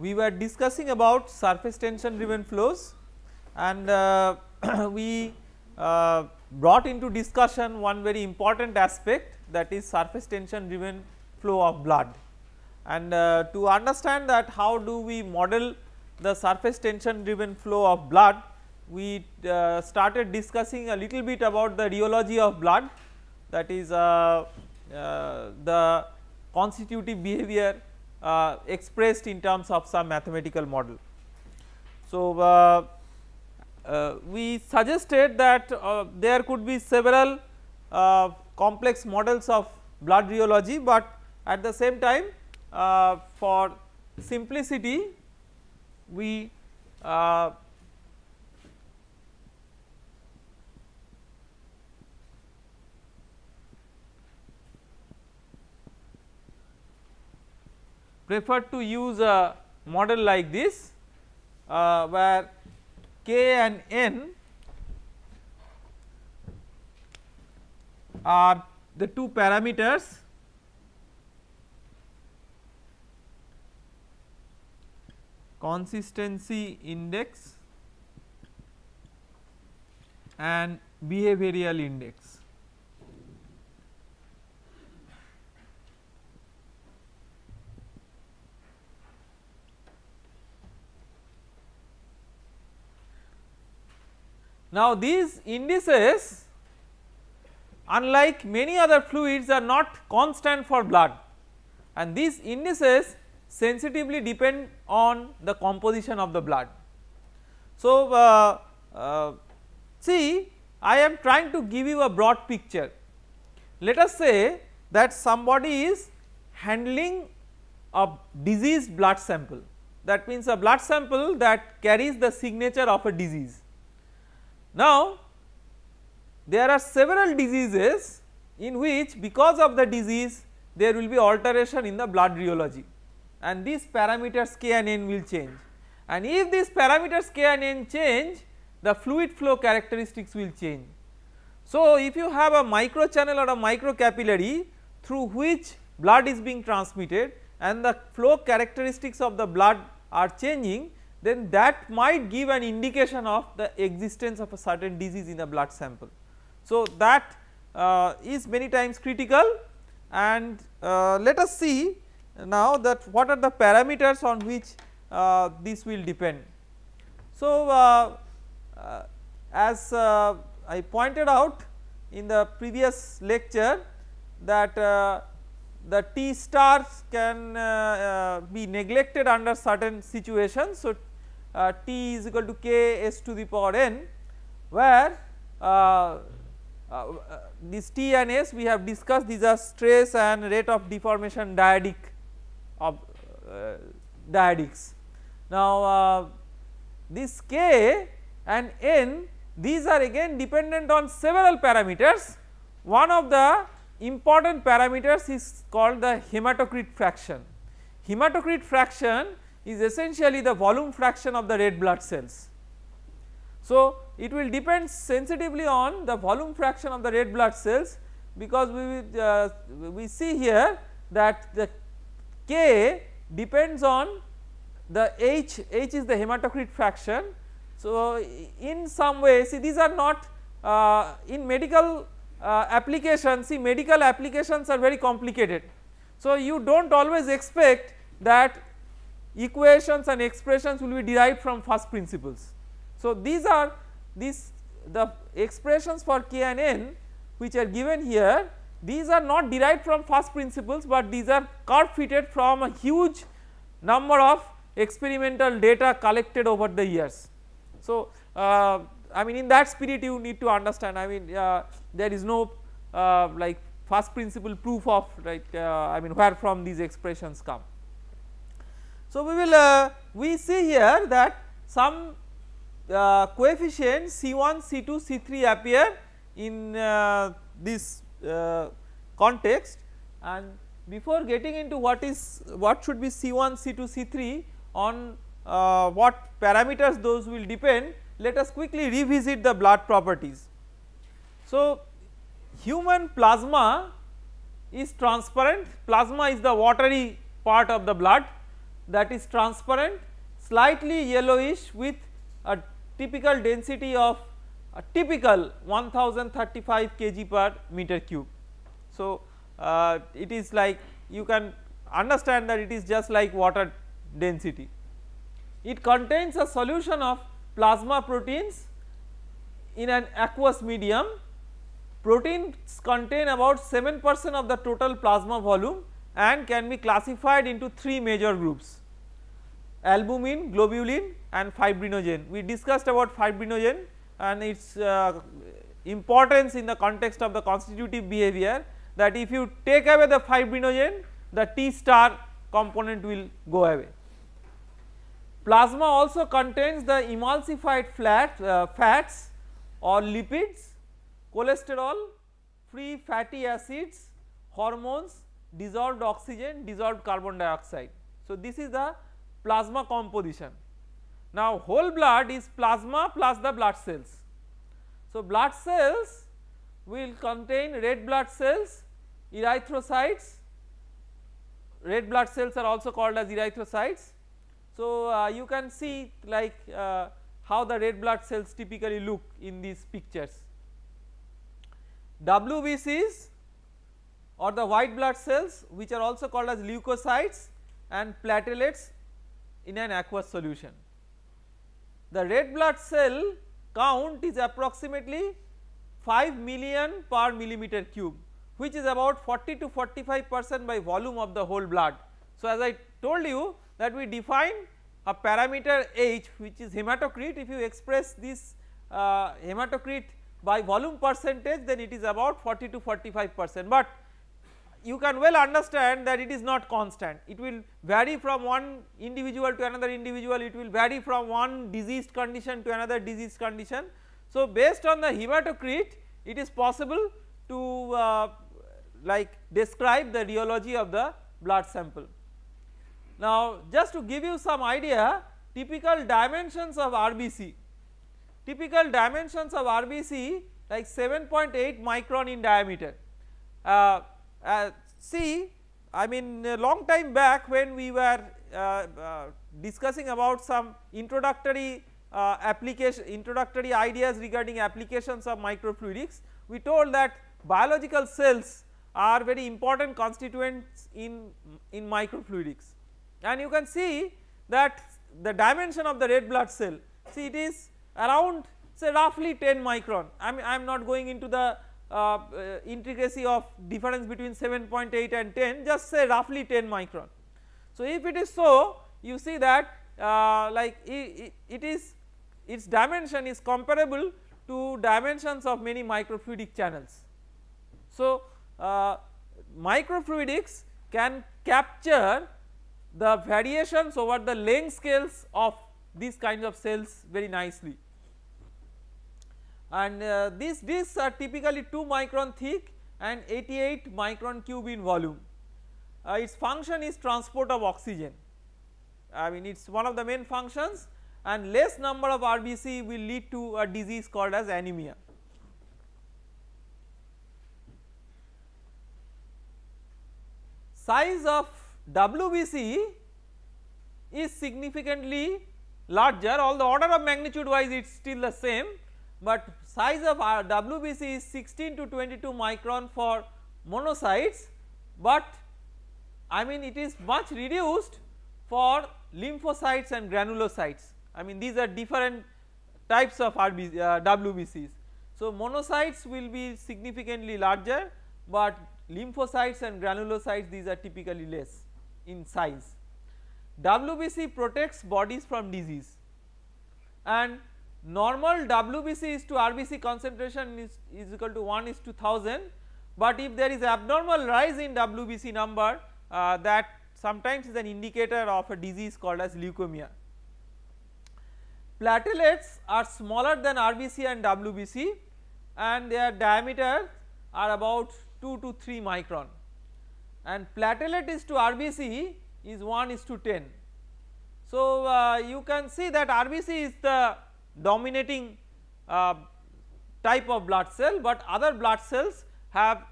we were discussing about surface tension driven flows, and we brought into discussion one very important aspect, that is surface tension driven flow of blood. And to understand that how do we model the surface tension driven flow of blood, we started discussing a little bit about the rheology of blood, that is the constitutive behavior expressed in terms of some mathematical model. So, we suggested that there could be several complex models of blood rheology, but at the same time for simplicity we prefer to use a model like this, where K and N are the two parameters consistency index and behavioral index. Now, these indices, unlike many other fluids, are not constant for blood, and these indices sensitively depend on the composition of the blood. So, see, I am trying to give you a broad picture. Let us say that somebody is handling a diseased blood sample, that means a blood sample that carries the signature of a disease. Now, there are several diseases in which because of the disease there will be alteration in the blood rheology, and these parameters K and N will change, and if these parameters K and N change, the fluid flow characteristics will change. So, if you have a micro channel or a micro capillary through which blood is being transmitted and the flow characteristics of the blood are changing, then that might give an indication of the existence of a certain disease in a blood sample. So, that is many times critical, and let us see now that what are the parameters on which this will depend. So, as I pointed out in the previous lecture that the T stars can be neglected under certain situations. So, T is equal to K S to the power n, where this T and S we have discussed, these are stress and rate of deformation dyadic of dyadics. Now, this K and N, these are again dependent on several parameters. One of the important parameters is called the hematocrit fraction. Hematocrit fraction is essentially the volume fraction of the red blood cells. So, it will depend sensitively on the volume fraction of the red blood cells, because we see here that the K depends on the H is the hematocrit fraction. So, in some way, see, these are not in medical applications. See, medical applications are very complicated. So, you do not always expect that equations and expressions will be derived from first principles. So, these are the expressions for K and N which are given here, these are not derived from first principles, but these are curve fitted from a huge number of experimental data collected over the years. So, I mean, in that spirit you need to understand, I mean, there is no like first principle proof of, right, I mean, where from these expressions come. So, we see here that some coefficients C1, C2, C3 appear in this context, and before getting into what should be C1, C2, C3, on what parameters those will depend, let us quickly revisit the blood properties. So, human plasma is transparent, plasma is the watery part of the blood, that is transparent, slightly yellowish with a typical density of a typical 1035 kg per meter cube. So, it is like you can understand that it is just like water density. It contains a solution of plasma proteins in an aqueous medium. Proteins contain about 7% of the total plasma volume and can be classified into 3 major groups: albumin, globulin and fibrinogen. We discussed about fibrinogen and its importance in the context of the constitutive behavior, that if you take away the fibrinogen, the T star component will go away. Plasma also contains the emulsified fats or lipids, cholesterol, free fatty acids, hormones, dissolved oxygen, dissolved carbon dioxide. So, this is the plasma composition. Now, whole blood is plasma plus the blood cells. So, blood cells will contain red blood cells, erythrocytes. Red blood cells are also called as erythrocytes. So, you can see like how the red blood cells typically look in these pictures. WBCs or the white blood cells, which are also called as leukocytes, and platelets in an aqueous solution. The red blood cell count is approximately 5 million per millimeter cube, which is about 40 to 45% by volume of the whole blood. So, as I told you that we define a parameter H, which is hematocrit. If you express this hematocrit by volume percentage, then it is about 40 to 45%, but you can well understand that it is not constant. It will vary from one individual to another individual, it will vary from one diseased condition to another diseased condition. So, based on the hematocrit, it is possible to like describe the rheology of the blood sample. Now, just to give you some idea, typical dimensions of RBC, like 7.8 micron in diameter. See, I mean a long time back when we were discussing about some introductory introductory ideas regarding applications of microfluidics, we told that biological cells are very important constituents in microfluidics, and you can see that the dimension of the red blood cell, see it is around say roughly 10 micron. I am not going into the intricacy of difference between 7.8 and 10, just say roughly 10 micron. So, if it is so, you see that like it is, its dimension is comparable to dimensions of many microfluidic channels. So, microfluidics can capture the variations over the length scales of these kinds of cells very nicely, and these discs are typically 2 micron thick and 88 micron cube in volume. Its function is transport of oxygen, I mean it is one of the main functions, and less number of RBC will lead to a disease called as anemia. Size of WBC is significantly larger, although order of magnitude wise it is still the same, but size of our WBC is 16 to 22 micron for monocytes, but I mean it is much reduced for lymphocytes and granulocytes. I mean these are different types of WBCs. So, monocytes will be significantly larger, but lymphocytes and granulocytes, these are typically less in size. WBC protects bodies from disease, and normal WBC to RBC concentration is equal to 1:1000, but if there is abnormal rise in WBC number, that sometimes is an indicator of a disease called as leukemia. Platelets are smaller than RBC and WBC, and their diameter are about 2 to 3 micron, and platelet is to RBC is 1:10. So, you can see that RBC is the dominating type of blood cell, but other blood cells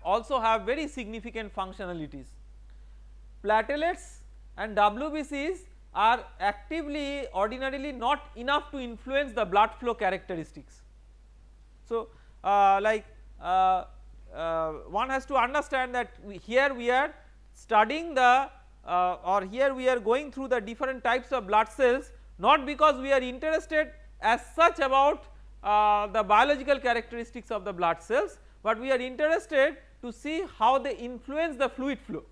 also have very significant functionalities. Platelets and WBCs are actively ordinarily not enough to influence the blood flow characteristics. So, one has to understand that here we are studying the or here we are going through the different types of blood cells, not because we are interested as such about the biological characteristics of the blood cells, but we are interested to see how they influence the fluid flow,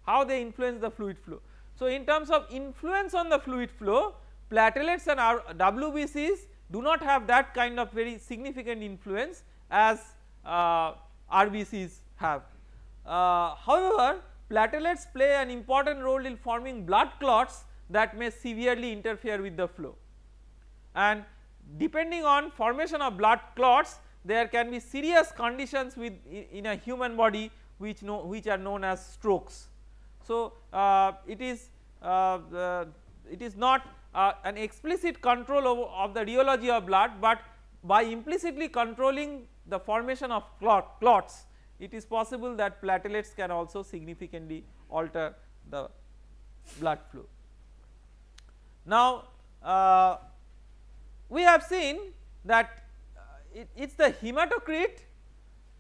how they influence the fluid flow. So, in terms of influence on the fluid flow, platelets and WBCs do not have that kind of very significant influence as RBCs have. However, platelets play an important role in forming blood clots that may severely interfere with the flow, and depending on formation of blood clots there can be serious conditions in a human body which are known as strokes. So, it is not an explicit control of the rheology of blood, but by implicitly controlling the formation of clots it is possible that platelets can also significantly alter the blood flow. Now, we have seen that it is the hematocrit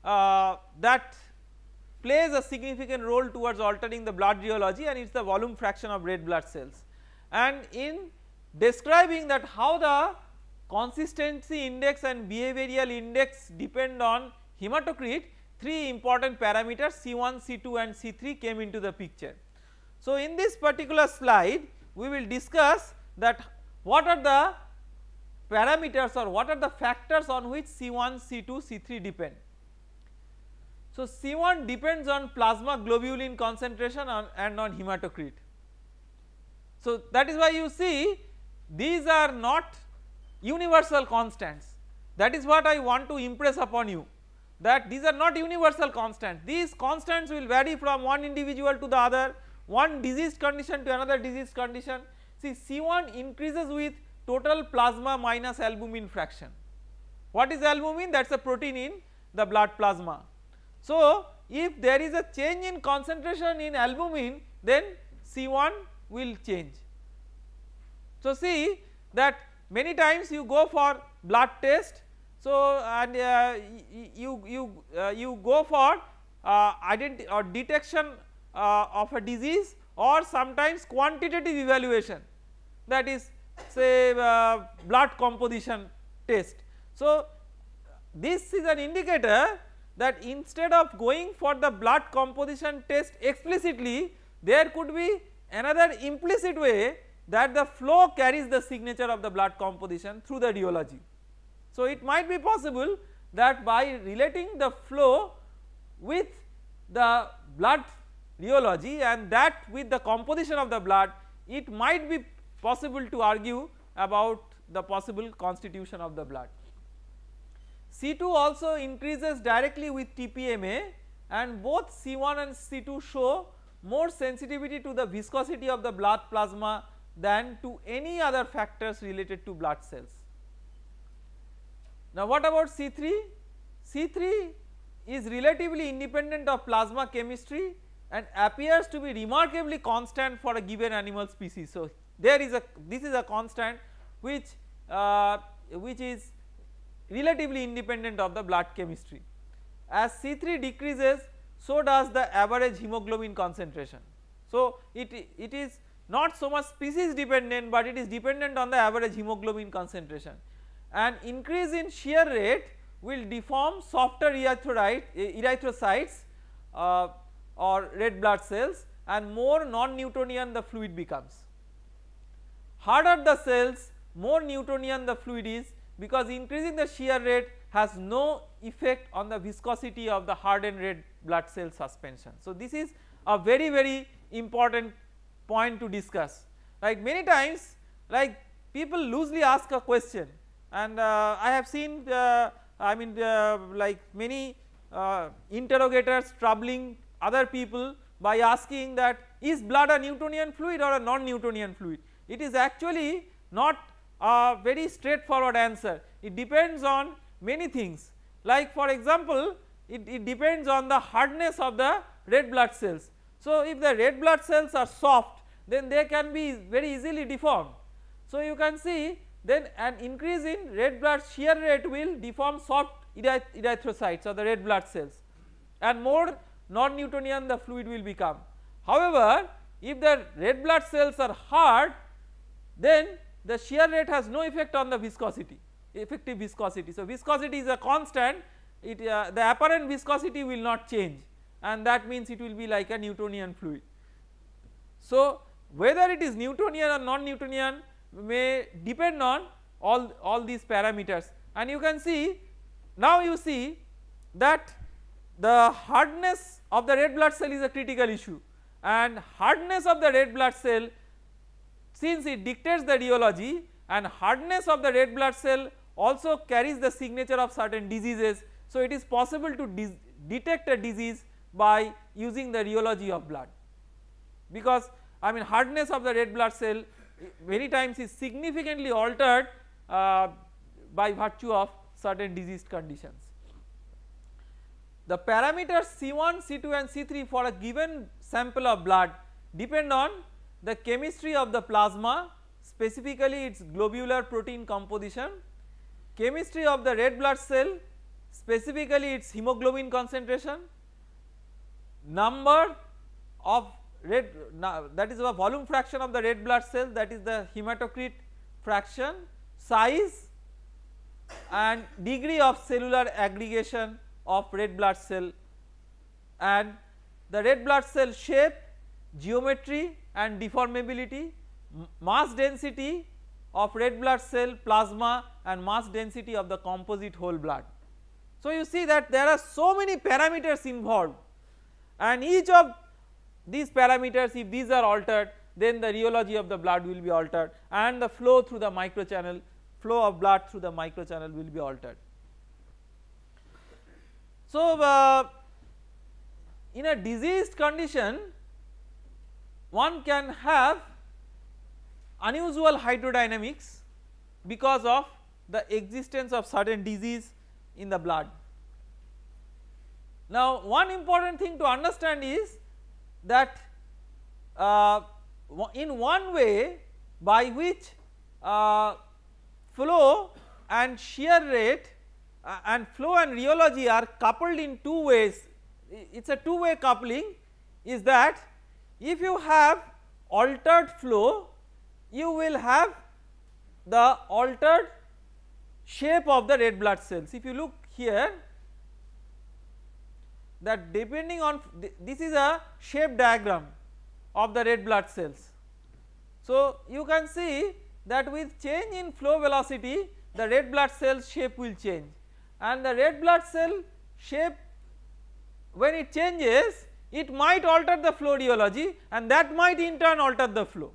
that plays a significant role towards altering the blood rheology, and it is the volume fraction of red blood cells. And in describing that how the consistency index and behavioral index depend on hematocrit, three important parameters C1, C2 and C3 came into the picture. So, in this particular slide we will discuss that what are the parameters or what are the factors on which C1, C2, C3 depend. So, C1 depends on plasma globulin concentration and on hematocrit. So, that is why you see these are not universal constants, that is what I want to impress upon you, that these are not universal constants. These constants will vary from one individual to the other, one diseased condition to another diseased condition. See, C1 increases with total plasma minus albumin fraction. What is albumin? That is a protein in the blood plasma. So, if there is a change in concentration in albumin, then C1 will change. So, see that many times you go for blood test, so and you go for detection of a disease, or sometimes quantitative evaluation, that is say blood composition test. So, this is an indicator that instead of going for the blood composition test explicitly, there could be another implicit way that the flow carries the signature of the blood composition through the rheology. So, it might be possible that by relating the flow with the blood rheology and that with the composition of the blood, it might be possible to argue about the possible constitution of the blood. C2 also increases directly with TPMA, and both C1 and C2 show more sensitivity to the viscosity of the blood plasma than to any other factors related to blood cells. Now, what about C3? C3 is relatively independent of plasma chemistry and appears to be remarkably constant for a given animal species. So, there is this is a constant which is relatively independent of the blood chemistry. As C3 decreases, so does the average hemoglobin concentration. So, it is not so much species dependent, but it is dependent on the average hemoglobin concentration. An increase in shear rate will deform softer erythrocytes or red blood cells, and more non-Newtonian the fluid becomes. Harder the cells, more Newtonian the fluid is, because increasing the shear rate has no effect on the viscosity of the hardened red blood cell suspension. So, this is a very important point to discuss. Like many times, like people loosely ask a question, and I have seen like many interrogators troubling other people by asking that is blood a Newtonian fluid or a non-Newtonian fluid. It is actually not a very straightforward answer. It depends on many things, like for example it depends on the hardness of the red blood cells. So, if the red blood cells are soft, then they can be very easily deformed. So, you can see then an increase in red blood shear rate will deform soft erythrocytes or the red blood cells, and more non-Newtonian the fluid will become. However, if the red blood cells are hard, then the shear rate has no effect on the viscosity, effective viscosity. So, viscosity is a constant, the apparent viscosity will not change, and that means it will be like a Newtonian fluid. So, whether it is Newtonian or non-Newtonian may depend on all these parameters, and you can see, now you see that the hardness of the red blood cell is a critical issue, and hardness of the red blood cell, since it dictates the rheology, and hardness of the red blood cell also carries the signature of certain diseases. So, it is possible to detect a disease by using the rheology of blood, because I mean hardness of the red blood cell many times is significantly altered by virtue of certain diseased conditions. The parameters C1, C2 and C3 for a given sample of blood depend on the chemistry of the plasma, specifically its globular protein composition, chemistry of the red blood cell, specifically its hemoglobin concentration, number of red, that is the volume fraction of the red blood cell, that is the hematocrit fraction, size and degree of cellular aggregation of red blood cell, and the red blood cell shape, geometry and deformability, mass density of red blood cell plasma and mass density of the composite whole blood. So, you see that there are so many parameters involved, and each of these parameters, if these are altered, then the rheology of the blood will be altered, and the flow through the microchannel, flow of blood through the microchannel will be altered. So, in a diseased condition one can have unusual hydrodynamics because of the existence of certain disease in the blood. Now, one important thing to understand is that in one way by which flow and shear rate and flow and rheology are coupled in two ways, it is a two-way coupling, is that if you have altered flow, you will have the altered shape of the red blood cells. If you look here, that depending on this is a shape diagram of the red blood cells. So, you can see that with change in flow velocity the red blood cell shape will change, and the red blood cell shape, when it changes, it might alter the flow rheology, and that might in turn alter the flow.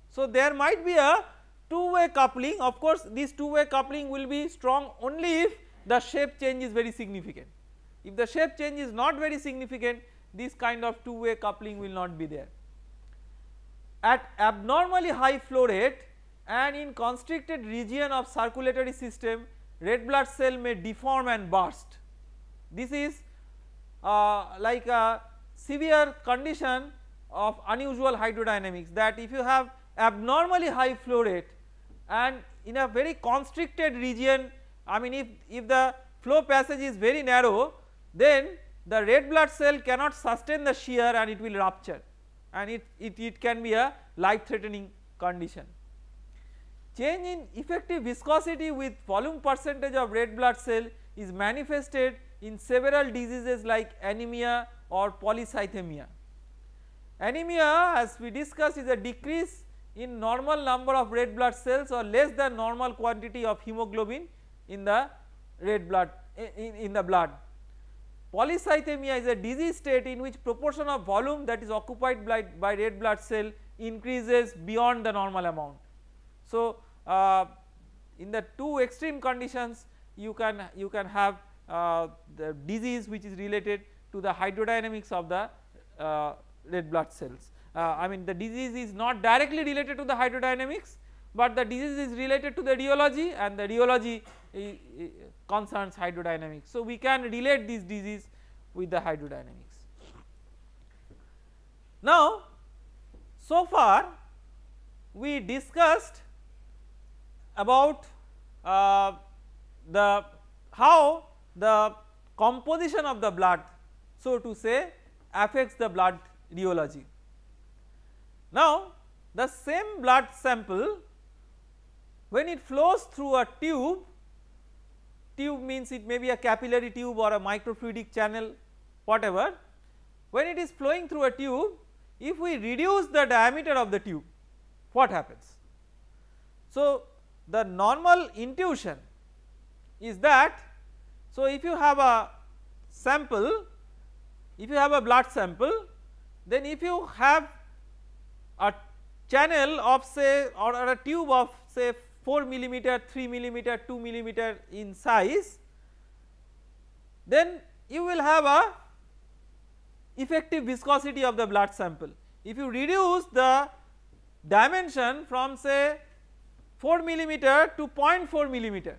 So, there might be a two-way coupling. Of course, this two-way coupling will be strong only if the shape change is very significant. If the shape change is not very significant, this kind of two-way coupling will not be there. At abnormally high flow rate and in constricted region of circulatory system, red blood cell may deform and burst. This is like a severe condition of unusual hydrodynamics, that if you have abnormally high flow rate and in a very constricted region, I mean if the flow passage is very narrow, then the red blood cell cannot sustain the shear and it will rupture, and it can be a life threatening condition. Change in effective viscosity with volume percentage of red blood cell is manifested in several diseases like anemia or polycythemia. Anemia, as we discussed, is a decrease in normal number of red blood cells or less than normal quantity of hemoglobin in the red blood in the blood. Polycythemia is a disease state in which proportion of volume that is occupied by red blood cell increases beyond the normal amount. So, in the two extreme conditions you can have the disease which is related to the hydrodynamics of the red blood cells. I mean the disease is not directly related to the hydrodynamics, but the disease is related to the rheology, and the rheology concerns hydrodynamics. So, we can relate this disease with the hydrodynamics. Now, so far we discussed about the how the composition of the blood, so to say, affects the blood rheology. Now the same blood sample, when it flows through a tube, tube means it may be a capillary tube or a microfluidic channel, whatever, when it is flowing through a tube, if we reduce the diameter of the tube, what happens? So the normal intuition is that, so if you have a sample, if you have a blood sample, then if you have a channel of say or a tube of say 4 millimeter, 3 millimeter, 2 millimeter in size, then you will have a effective viscosity of the blood sample. If you reduce the dimension from say 4 millimeter to 0.4 millimeter,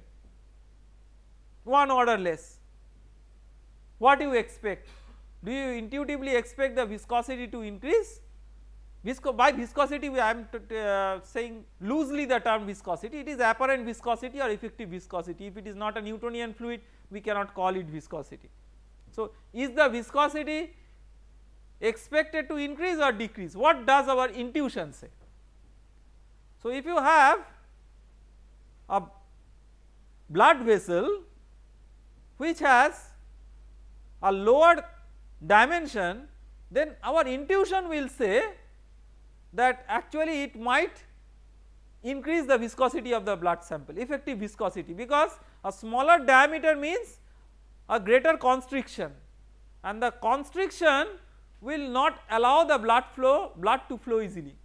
one order less, what do you expect? Do you intuitively expect the viscosity to increase? By viscosity I am saying loosely the term viscosity, it is apparent viscosity or effective viscosity. If it is not a Newtonian fluid, we cannot call it viscosity. So is the viscosity expected to increase or decrease? What does our intuition say? So if you have a blood vessel which has a lower dimension, then our intuition will say that actually it might increase the viscosity of the blood sample, effective viscosity, because a smaller diameter means a greater constriction, and the constriction will not allow the blood to flow easily.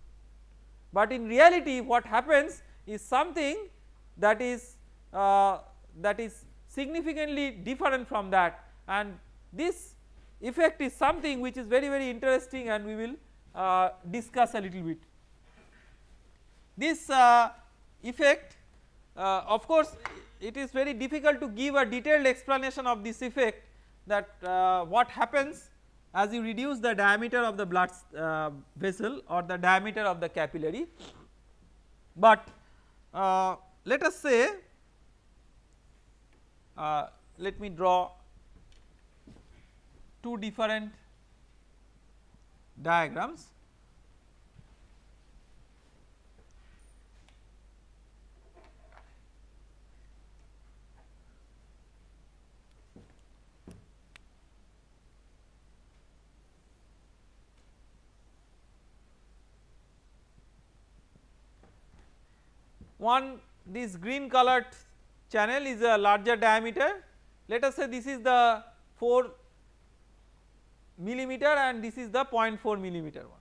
But in reality what happens is something that is significantly different from that, and this effect is something which is very, very interesting, and we will discuss a little bit. This effect, of course it is very difficult to give a detailed explanation of this effect, that what happens as you reduce the diameter of the blood vessel or the diameter of the capillary. But let us say, let me draw two different diagrams. One, this green colored channel is a larger diameter, let us say this is the 4 millimeter and this is the 0.4 millimeter one,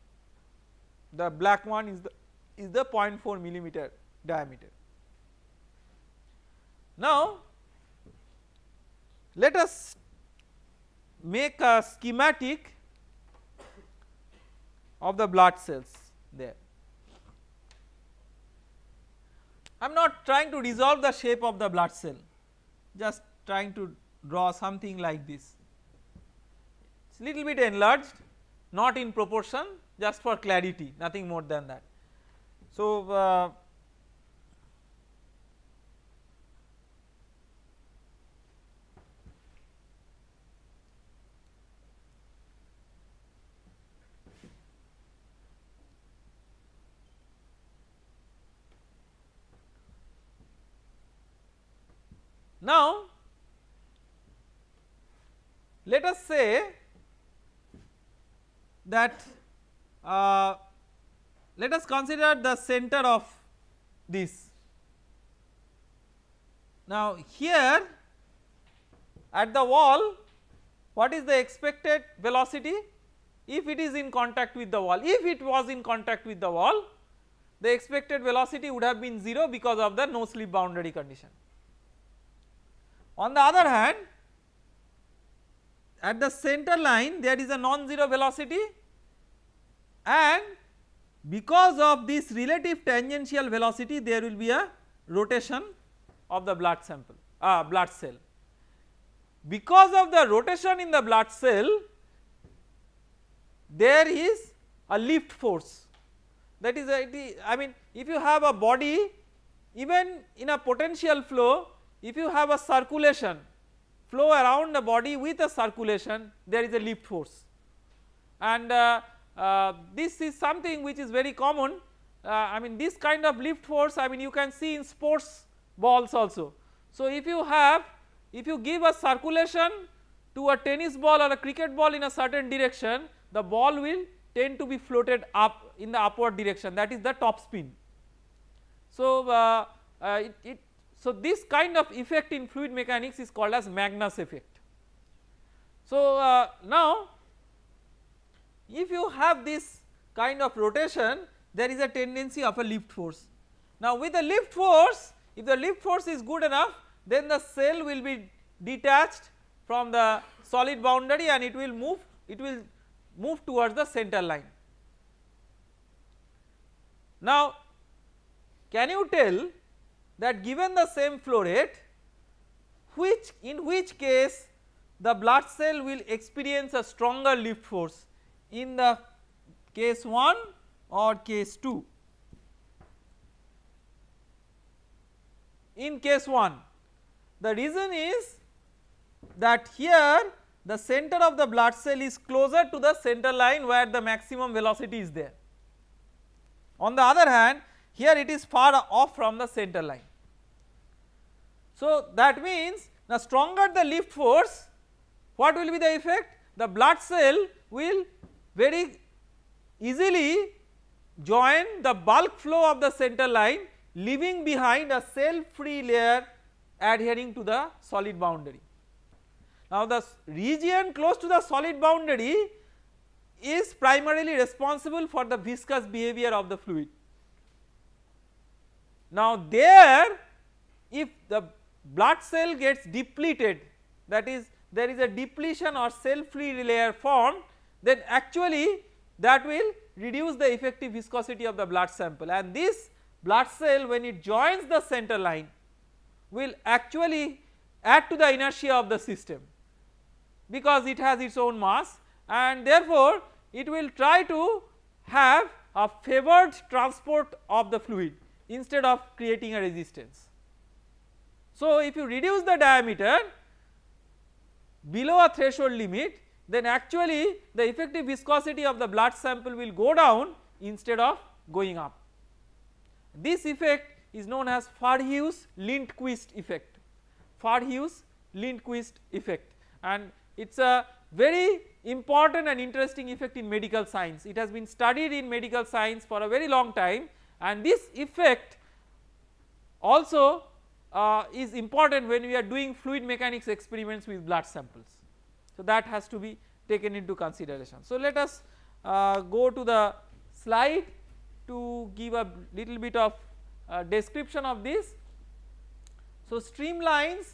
the black one is the 0.4 millimeter diameter. Now let us make a schematic of the blood cells there. I am not trying to resolve the shape of the blood cell, just trying to draw something like this. It is little bit enlarged, not in proportion, just for clarity, nothing more than that. So now let us say that let us consider the center of this. Now here at the wall, what is the expected velocity if it is in contact with the wall? If it was in contact with the wall, the expected velocity would have been 0 because of the no slip boundary condition. On the other hand, at the center line there is a non-zero velocity, and because of this relative tangential velocity there will be a rotation of the blood sample, blood cell. Because of the rotation in the blood cell there is a lift force, that is I mean if you have a body, even in a potential flow, if you have a circulation flow around the body with a circulation, there is a lift force, and this is something which is very common. I mean this kind of lift force, I mean you can see in sports balls also. So if you give a circulation to a tennis ball or a cricket ball in a certain direction, the ball will tend to be floated up in the upward direction, that is the top spin. So so this kind of effect in fluid mechanics is called as Magnus effect. So now if you have this kind of rotation, there is a tendency of a lift force. Now with the lift force, if the lift force is good enough, then the cell will be detached from the solid boundary and it will move towards the center line. Now can you tell that given the same flow rate, in which case the blood cell will experience a stronger lift force, in the case 1 or case 2? In case 1, the reason is that here the center of the blood cell is closer to the center line where the maximum velocity is there. On the other hand, here it is far off from the center line. So that means the stronger the lift force, what will be the effect? The blood cell will very easily join the bulk flow of the center line, leaving behind a cell free layer adhering to the solid boundary. Now the region close to the solid boundary is primarily responsible for the viscous behavior of the fluid. Now there, if the blood cell gets depleted, that is there is a depletion or cell free layer formed, then actually that will reduce the effective viscosity of the blood sample, and this blood cell when it joins the center line will actually add to the inertia of the system, because it has its own mass, and therefore it will try to have a favored transport of the fluid instead of creating a resistance. So if you reduce the diameter below a threshold limit, then actually the effective viscosity of the blood sample will go down instead of going up. This effect is known as Farhius-Lindquist effect, Farhius-Lindquist effect, and it is a very important and interesting effect in medical science. It has been studied in medical science for a very long time, and this effect also is important when we are doing fluid mechanics experiments with blood samples. So that has to be taken into consideration. So let us go to the slide to give a little bit of description of this. So streamlines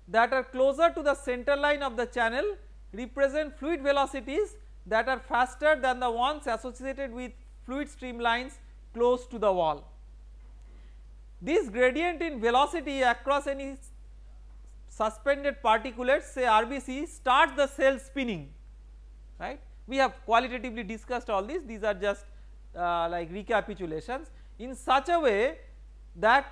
that are closer to the center line of the channel represent fluid velocities that are faster than the ones associated with fluid streamlines close to the wall. This gradient in velocity across any suspended particulates, say RBC, starts the cell spinning, right. We have qualitatively discussed all these are just like recapitulations, in such a way that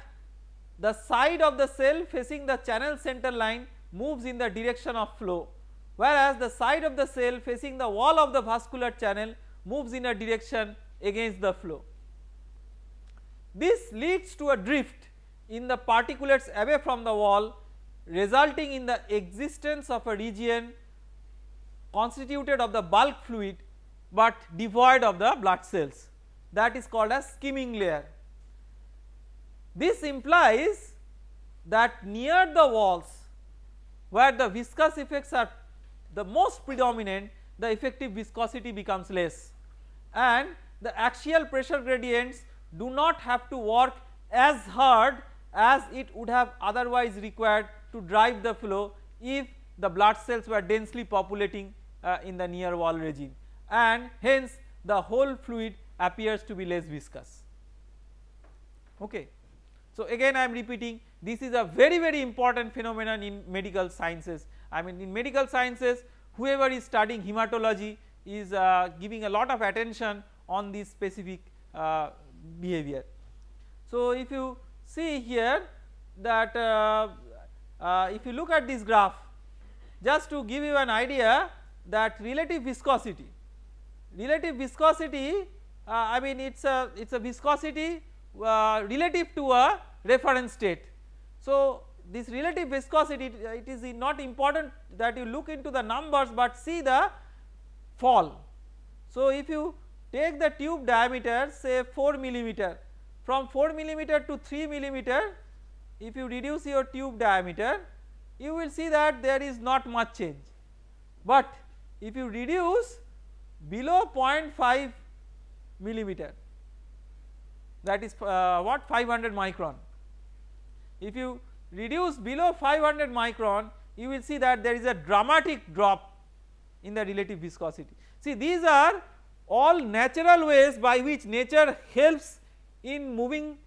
the side of the cell facing the channel center line moves in the direction of flow, whereas the side of the cell facing the wall of the vascular channel moves in a direction against the flow. This leads to a drift in the particulates away from the wall, resulting in the existence of a region constituted of the bulk fluid but devoid of the blood cells, that is called as skimming layer. This implies that near the walls where the viscous effects are the most predominant, the effective viscosity becomes less, and the axial pressure gradients do not have to work as hard as it would have otherwise required to drive the flow if the blood cells were densely populating in the near wall region, and hence the whole fluid appears to be less viscous. Okay. So again I am repeating, this is a very important phenomenon in medical sciences. I mean in medical sciences whoever is studying hematology is giving a lot of attention on this specific behavior. So, if you see here that if you look at this graph, just to give you an idea that relative viscosity I mean it is a viscosity relative to a reference state. So, this relative viscosity, it is not important that you look into the numbers, but see the fall. So, if you take the tube diameter say 4 millimeter, from 4 millimeter to 3 millimeter, if you reduce your tube diameter, you will see that there is not much change, but if you reduce below 0.5 millimeter, that is what 500 micron, if you reduce below 500 micron, you will see that there is a dramatic drop in the relative viscosity. See, these are all natural ways by which nature helps in moving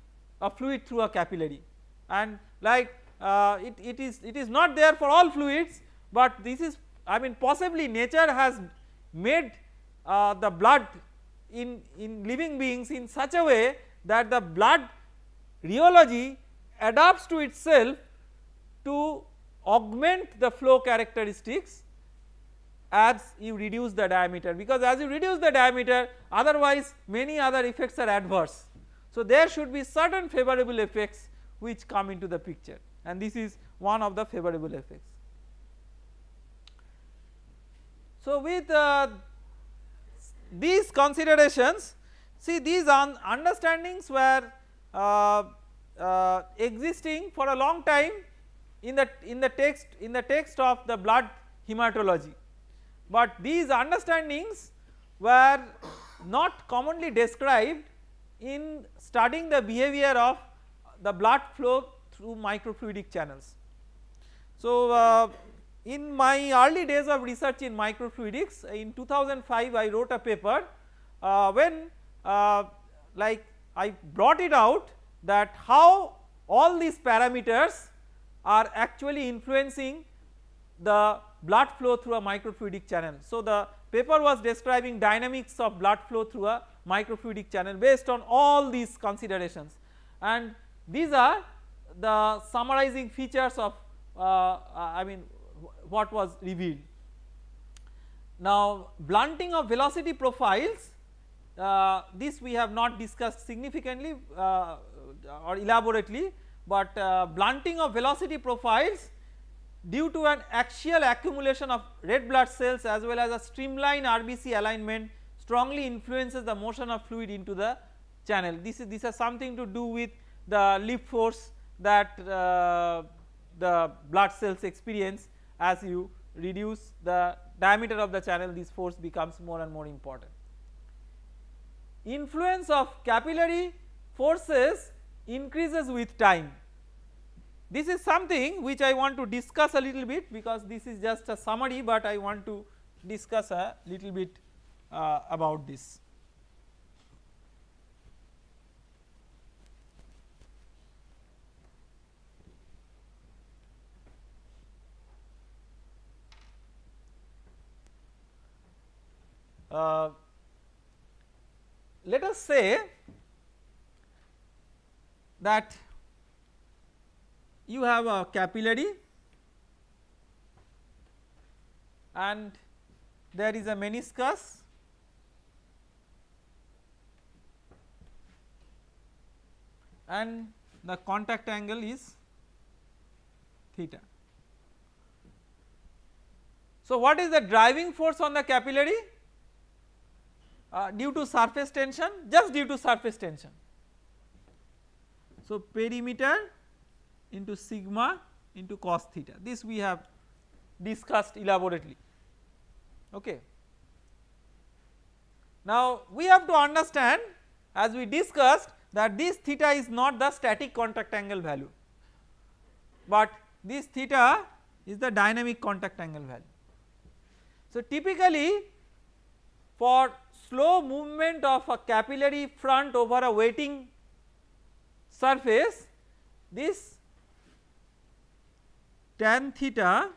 a fluid through a capillary, and like it is not there for all fluids, but this is, I mean, possibly nature has made the blood in living beings in such a way that the blood rheology adapts to itself to augment the flow characteristics as you reduce the diameter, because as you reduce the diameter, otherwise many other effects are adverse. So, there should be certain favorable effects which come into the picture, and this is one of the favorable effects. So, with these considerations, see, these understandings were existing for a long time in the text of the blood hematology, but these understandings were not commonly described in studying the behavior of the blood flow through microfluidic channels. So, in my early days of research in microfluidics, in 2005 I wrote a paper when like I brought it out that how all these parameters are actually influencing the blood flow through a microfluidic channel. So, the paper was describing dynamics of blood flow through a microfluidic channel based on all these considerations, and these are the summarizing features of I mean what was revealed. Now, blunting of velocity profiles, this we have not discussed significantly or elaborately, but blunting of velocity profiles due to an axial accumulation of red blood cells as well as a streamline RBC alignment strongly influences the motion of fluid into the channel. This has something to do with the lift force that the blood cells experience. As you reduce the diameter of the channel, this force becomes more and more important. Influence of capillary forces increases with time. This is something which I want to discuss a little bit, because this is just a summary, but I want to discuss a little bit about this. Let us say that you have a capillary and there is a meniscus and the contact angle is theta. So, what is the driving force on the capillary? Due to surface tension, just due to surface tension. So, perimeter into sigma into cos theta, this we have discussed elaborately. Okay. Now, we have to understand, as we discussed, that this theta is not the static contact angle value, but this theta is the dynamic contact angle value. So, typically for slow movement of a capillary front over a wetting surface, this tan theta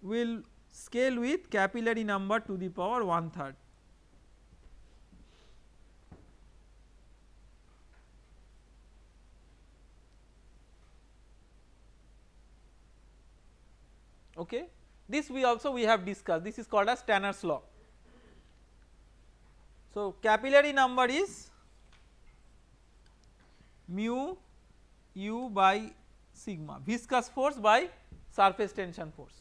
will scale with capillary number to the power 1/3. okay. This we have discussed, this is called as Tanner's law. So capillary number is mu u by sigma, viscous force by surface tension force.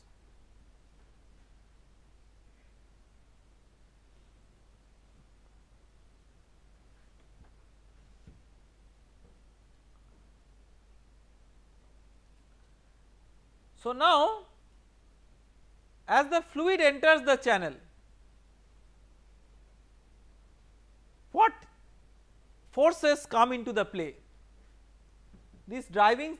So now as the fluid enters the channel, what forces come into the play? This driving,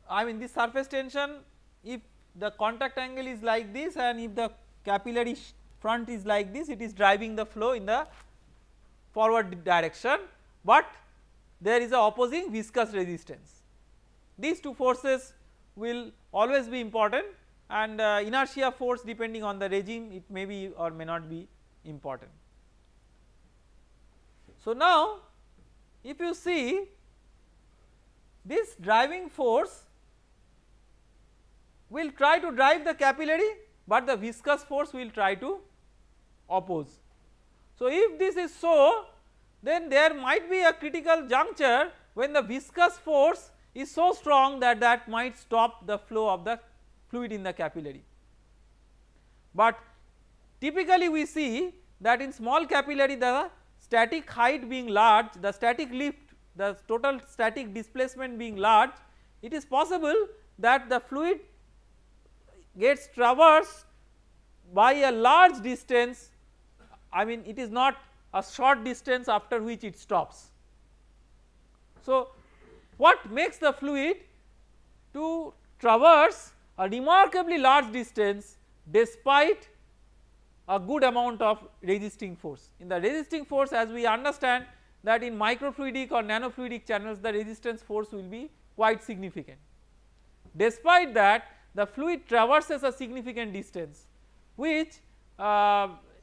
I mean this surface tension, if the contact angle is like this and if the capillary front is like this, it is driving the flow in the forward direction, but there is a opposing viscous resistance. These two forces will always be important, and inertia force depending on the regime it may be or may not be important. So now if you see this driving force will try to drive the capillary, but the viscous force will try to oppose. So if this is so, then there might be a critical juncture when the viscous force is so strong that that might stop the flow of the fluid in the capillary. But typically we see that in small capillary the static height being large, the static lift, the total static displacement being large, it is possible that the fluid gets traversed by a large distance, I mean it is not a short distance after which it stops. So what makes the fluid to traverse a remarkably large distance despite a good amount of resisting force? In the resisting force, as we understand that in microfluidic or nanofluidic channels the resistance force will be quite significant. Despite that, the fluid traverses a significant distance, which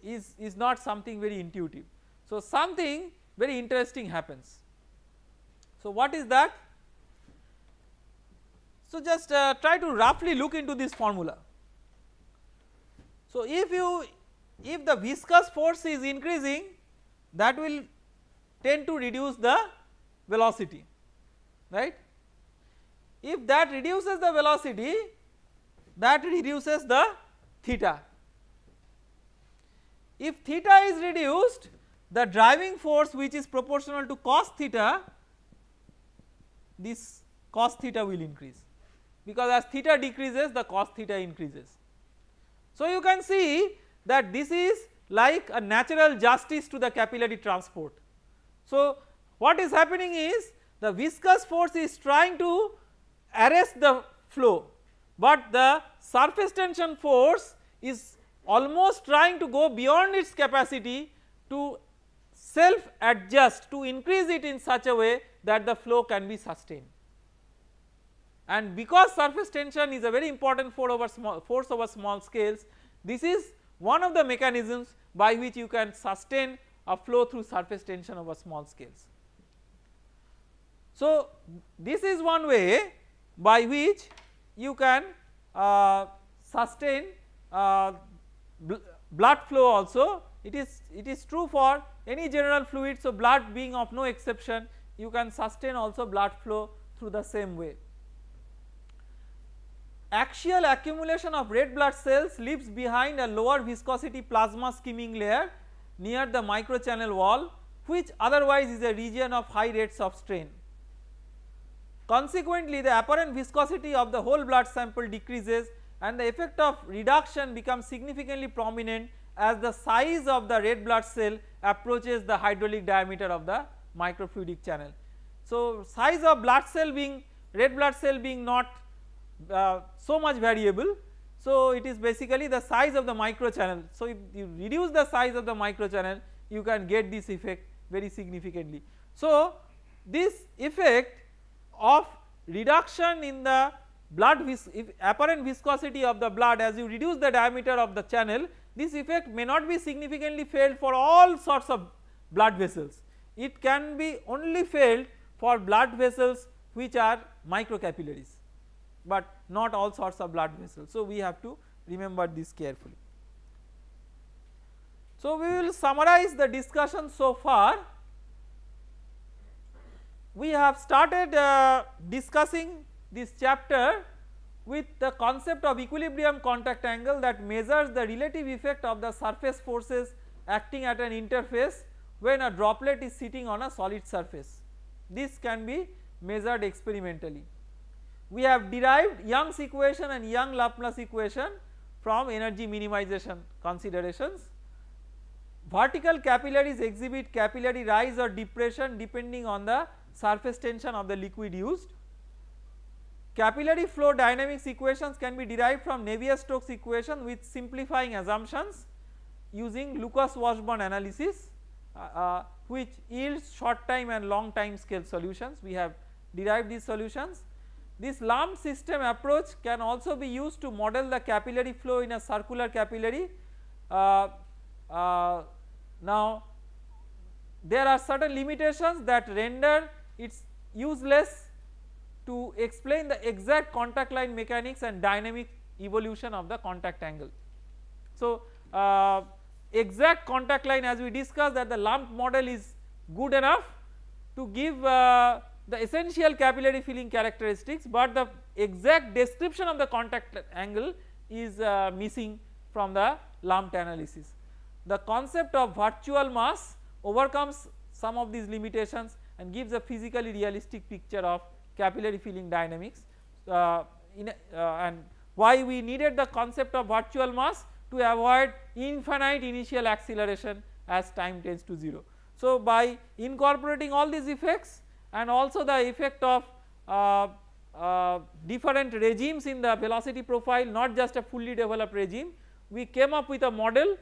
is not something very intuitive. So something very interesting happens. So what is that? So just try to roughly look into this formula. So if the viscous force is increasing, that will tend to reduce the velocity, right. If that reduces the velocity, that reduces the theta. If theta is reduced, the driving force which is proportional to cos theta, this cos theta will increase, because as theta decreases the cos theta increases. So you can see that this is like a natural justice to the capillary transport. So what is happening is the viscous force is trying to arrest the flow, but the surface tension force is almost trying to go beyond its capacity to self adjust, to increase it in such a way that the flow can be sustained. And because surface tension is a very important force over small scales, this is one of the mechanisms by which you can sustain a flow through surface tension over small scales. So this is one way by which you can sustain blood flow also. It is true for any general fluid, so blood being of no exception, you can sustain also blood flow through the same way. Axial accumulation of red blood cells leaves behind a lower viscosity plasma skimming layer near the microchannel wall, which otherwise is a region of high rates of strain. Consequently, the apparent viscosity of the whole blood sample decreases and the effect of reduction becomes significantly prominent as the size of the red blood cell approaches the hydraulic diameter of the microfluidic channel. So size of red blood cell being not so much variable, so it is basically the size of the microchannel. So if you reduce the size of the microchannel, you can get this effect very significantly. So this effect of reduction in the blood apparent viscosity of the blood as you reduce the diameter of the channel, this effect may not be significantly felt for all sorts of blood vessels. It can be only felt for blood vessels which are microcapillaries. but not all sorts of blood vessels. So we have to remember this carefully. So we will summarize the discussion so far. We have started discussing this chapter with the concept of equilibrium contact angle that measures the relative effect of the surface forces acting at an interface when a droplet is sitting on a solid surface. This can be measured experimentally. We have derived Young's equation and Young-Laplace equation from energy minimization considerations. Vertical capillaries exhibit capillary rise or depression depending on the surface tension of the liquid used. Capillary flow dynamics equations can be derived from Navier-Stokes equation with simplifying assumptions using Lucas-Washburn analysis, which yields short time and long time scale solutions. We have derived these solutions. This lump system approach can also be used to model the capillary flow in a circular capillary. Now there are certain limitations that render it useless to explain the exact contact line mechanics and dynamic evolution of the contact angle. So exact contact line, as we discussed, that the lump model is good enough to give the essential capillary filling characteristics, but the exact description of the contact angle is missing from the lumped analysis. The concept of virtual mass overcomes some of these limitations and gives a physically realistic picture of capillary filling dynamics, and why we needed the concept of virtual mass to avoid infinite initial acceleration as time tends to 0. So by incorporating all these effects and also the effect of different regimes in the velocity profile, not just a fully developed regime, we came up with a model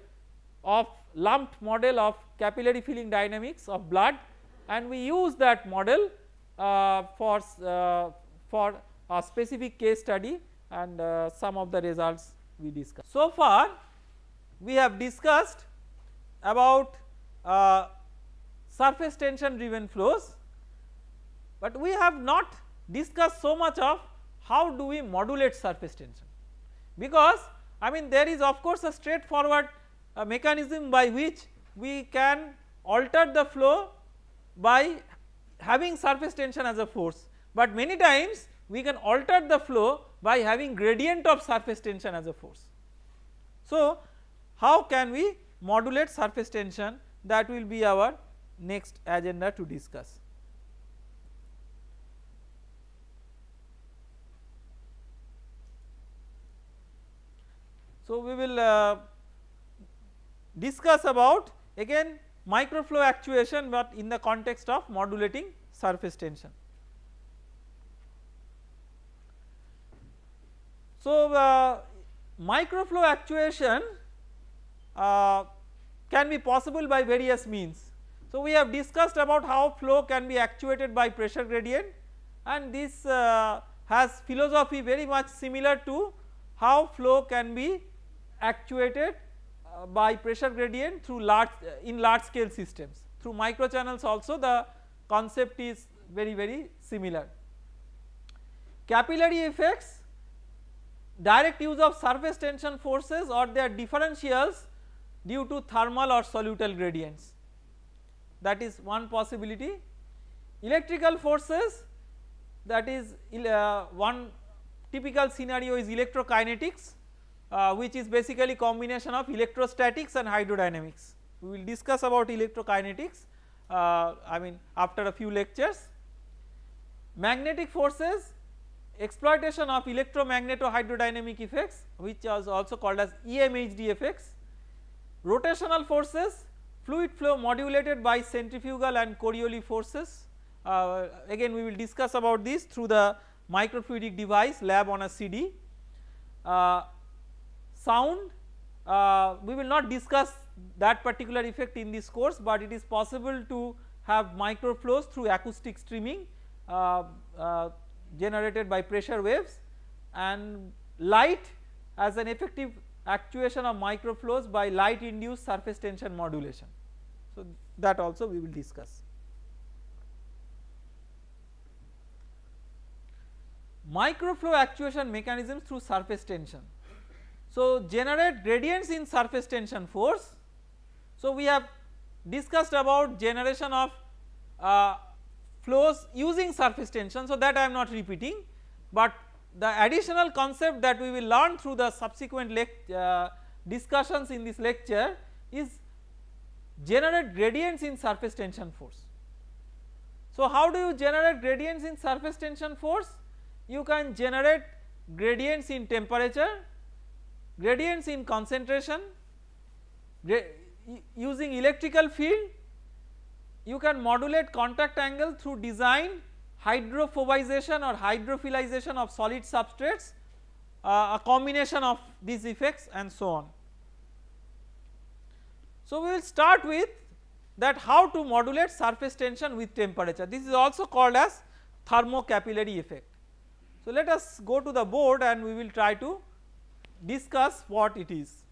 of lumped model of capillary filling dynamics of blood, and we use that model for a specific case study, and some of the results we discussed. So far we have discussed about surface tension driven flows, but we have not discussed so much of how do we modulate surface tension, because I mean there is of course a straightforward mechanism by which we can alter the flow by having surface tension as a force, but many times we can alter the flow by having gradient of surface tension as a force. So how can we modulate surface tension? That will be our next agenda to discuss. So we will discuss about again microflow actuation, but in the context of modulating surface tension. So microflow actuation can be possible by various means. So we have discussed about how flow can be actuated by pressure gradient, and this has philosophy very much similar to how flow can be actuated by pressure gradient through large scale systems. Through microchannels also the concept is very similar. Capillary effects, direct use of surface tension forces or their differentials due to thermal or solutal gradients, that is one possibility. Electrical forces, that is one typical scenario is electrokinetics, which is basically combination of electrostatics and hydrodynamics. We will discuss about electrokinetics I mean after a few lectures. Magnetic forces, exploitation of electromagneto-hydrodynamic effects, which is also called as EMHD effects. Rotational forces, fluid flow modulated by centrifugal and Coriolis forces, again we will discuss about this through the microfluidic device lab on a CD. Sound, we will not discuss that particular effect in this course, but it is possible to have microflows through acoustic streaming generated by pressure waves, and light as an effective actuation of microflows by light induced surface tension modulation. So that also we will discuss. microflow actuation mechanisms through surface tension. So, generate gradients in surface tension force. So, we have discussed about generation of flows using surface tension, so that I am not repeating, but the additional concept that we will learn through the subsequent discussions in this lecture is generate gradients in surface tension force. So, how do you generate gradients in surface tension force? You can generate gradients in temperature, gradients in concentration, using electrical field. You can modulate contact angle through design, hydrophobization or hydrophilization of solid substrates, a combination of these effects and so on. So, we will start with that how to modulate surface tension with temperature. This is also called as thermocapillary effect. So, let us go to the board and we will try to discuss what it is.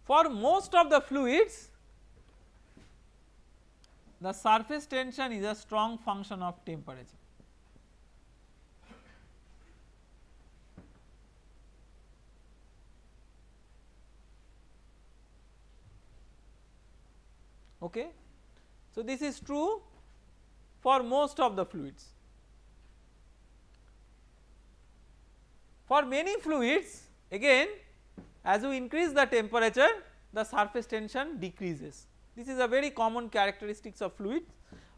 For most of the fluids, the surface tension is a strong function of temperature. Okay. So, this is true for most of the fluids. For many fluids, again, as you increase the temperature, the surface tension decreases. This is a very common characteristics of fluids,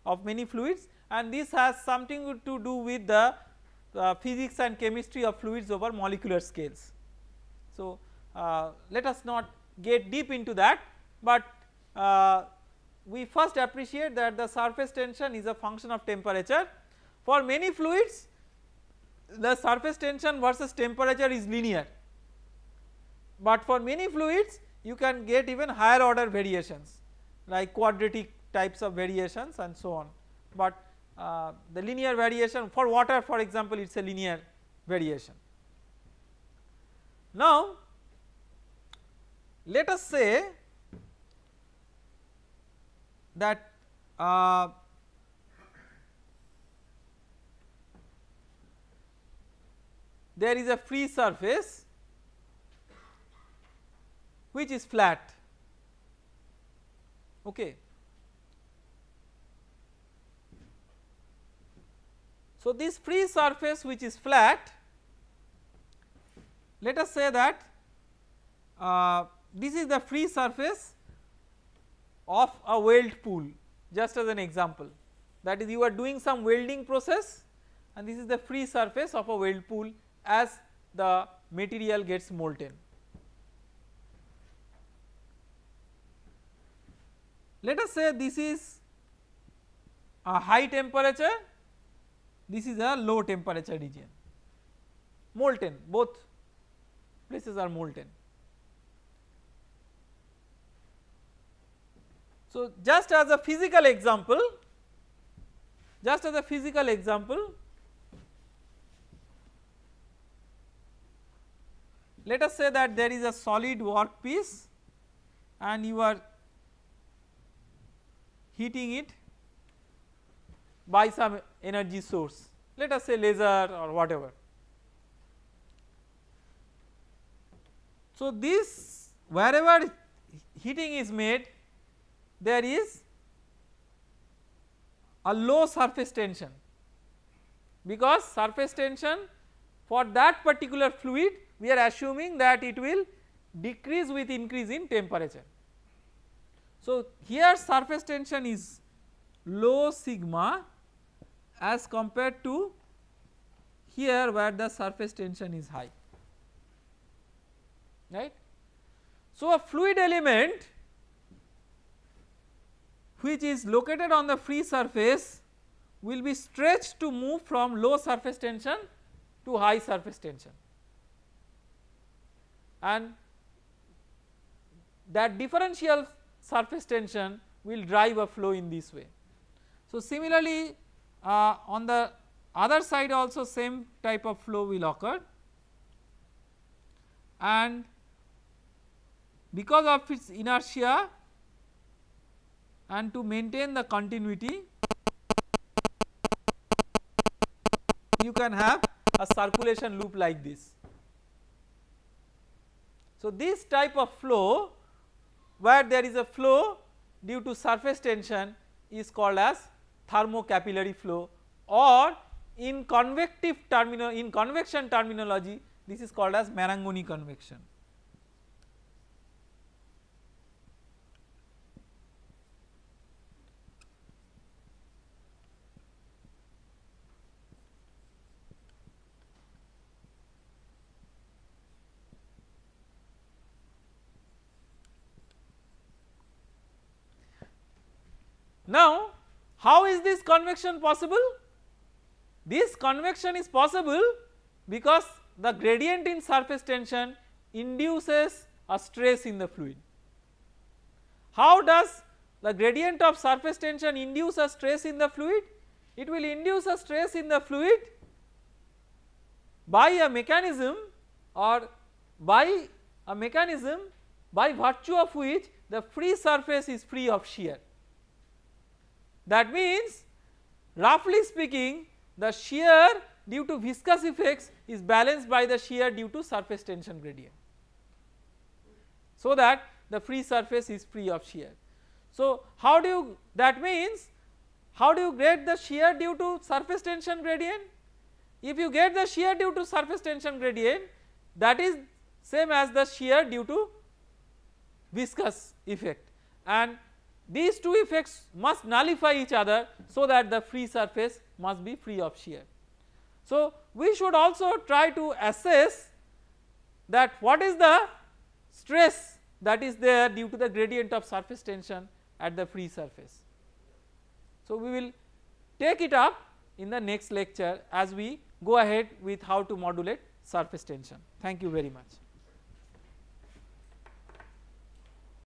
of many fluids, and this has something to do with the physics and chemistry of fluids over molecular scales. So, let us not get deep into that, but we first appreciate that the surface tension is a function of temperature. For many fluids, the surface tension versus temperature is linear, but for many fluids you can get even higher order variations like quadratic types of variations and so on, but the linear variation for water, for example, it is a linear variation. Now, let us say that there is a free surface which is flat. Okay. So, this free surface which is flat, let us say that this is the free surface of a weld pool, just as an example, that is you are doing some welding process and this is the free surface of a weld pool as the material gets molten. Let us say this is a high temperature, this is a low temperature region, molten, both places are molten. So, just as a physical example, let us say that there is a solid workpiece and you are heating it by some energy source, let us say laser or whatever. So, this wherever heating is made, there is a low surface tension, because surface tension for that particular fluid we are assuming that it will decrease with increase in temperature. So, here surface tension is low sigma as compared to here where the surface tension is high, right. So, a fluid element which is located on the free surface will be stretched to move from low surface tension to high surface tension, and that differential surface tension will drive a flow in this way. So, similarly on the other side also same type of flow will occur, and because of its inertia and to maintain the continuity, you can have a circulation loop like this. So, this type of flow where there is a flow due to surface tension is called as thermocapillary flow, or in convection terminology this is called as Marangoni convection. Now, how is this convection possible? This convection is possible because the gradient in surface tension induces a stress in the fluid. How does the gradient of surface tension induce a stress in the fluid? It will induce a stress in the fluid by a mechanism, or by a mechanism by virtue of which the free surface is free of shear. That means, roughly speaking, the shear due to viscous effects is balanced by the shear due to surface tension gradient, so that the free surface is free of shear. So, how do you, that means how do you get the shear due to surface tension gradient? If you get the shear due to surface tension gradient, that is same as the shear due to viscous effect, and these two effects must nullify each other, so that the free surface must be free of shear. So, we should also try to assess that what is the stress that is there due to the gradient of surface tension at the free surface. So, we will take it up in the next lecture as we go ahead with how to modulate surface tension. Thank you very much.